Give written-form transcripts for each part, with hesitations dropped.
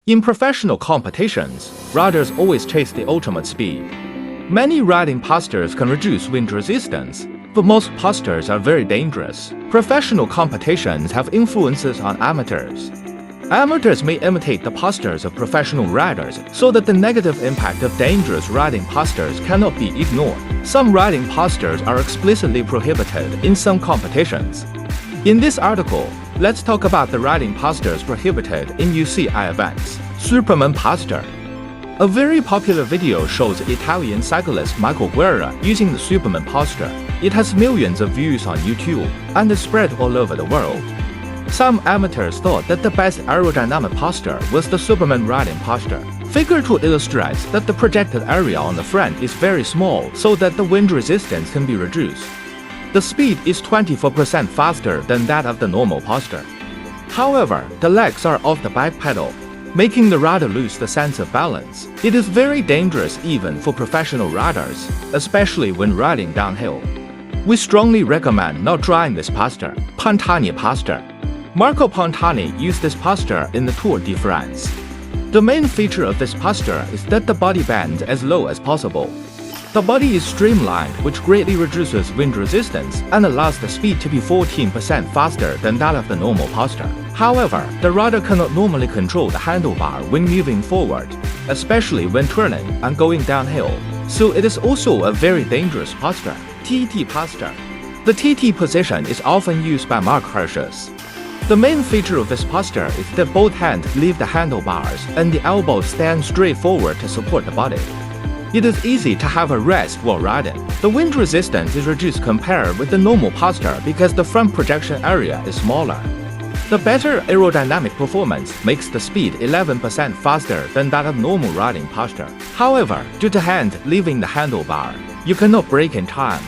In professional competitions, riders always chase the ultimate speed. Many riding postures can reduce wind resistance, but most postures are very dangerous. Professional competitions have influences on amateurs. Amateurs may imitate the postures of professional riders so that the negative impact of dangerous riding postures cannot be ignored. Some riding postures are explicitly prohibited in some competitions. In this article, let's talk about the riding postures prohibited in UCI events. Superman posture. A very popular video shows Italian cyclist Michael Guerra using the Superman posture. It has millions of views on YouTube and is spread all over the world. Some amateurs thought that the best aerodynamic posture was the Superman riding posture. Figure 2 illustrates that the projected area on the front is very small so that the wind resistance can be reduced. The speed is 24% faster than that of the normal posture. However, the legs are off the back pedal, making the rider lose the sense of balance. It is very dangerous even for professional riders, especially when riding downhill. We strongly recommend not trying this posture. Pantani posture. Marco Pantani used this posture in the Tour de France. The main feature of this posture is that the body bends as low as possible. The body is streamlined, which greatly reduces wind resistance and allows the speed to be 14% faster than that of the normal posture. However, the rider cannot normally control the handlebar when moving forward, especially when turning and going downhill, so it is also a very dangerous posture. TT posture. The TT position is often used by marchers. The main feature of this posture is that both hands leave the handlebars and the elbows stand straight forward to support the body. It is easy to have a rest while riding. The wind resistance is reduced compared with the normal posture because the front projection area is smaller. The better aerodynamic performance makes the speed 11% faster than that of normal riding posture. However, due to hand leaving the handlebar, you cannot brake in time.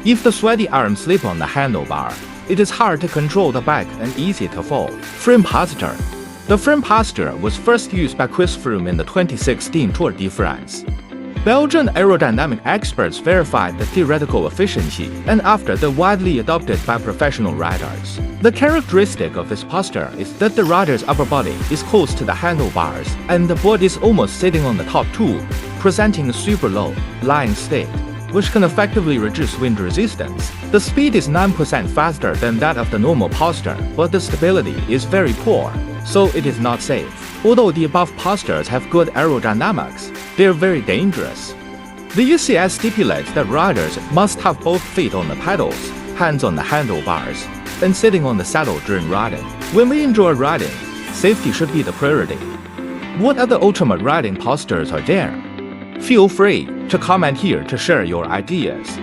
If the sweaty arms slip on the handlebar, it is hard to control the back and easy to fall. Frame posture. The frame posture was first used by Chris Froome in the 2016 Tour de France. Belgian aerodynamic experts verified the theoretical efficiency and after the widely adopted by professional riders. The characteristic of this posture is that the rider's upper body is close to the handlebars and the body is almost sitting on the top two, presenting a super low, lying state, which can effectively reduce wind resistance. The speed is 9% faster than that of the normal posture, but the stability is very poor, so it is not safe. Although the above postures have good aerodynamics, they are very dangerous. The UCI stipulates that riders must have both feet on the pedals, hands on the handlebars, and sitting on the saddle during riding. When we enjoy riding, safety should be the priority. What other ultimate riding postures are there? Feel free to comment here to share your ideas.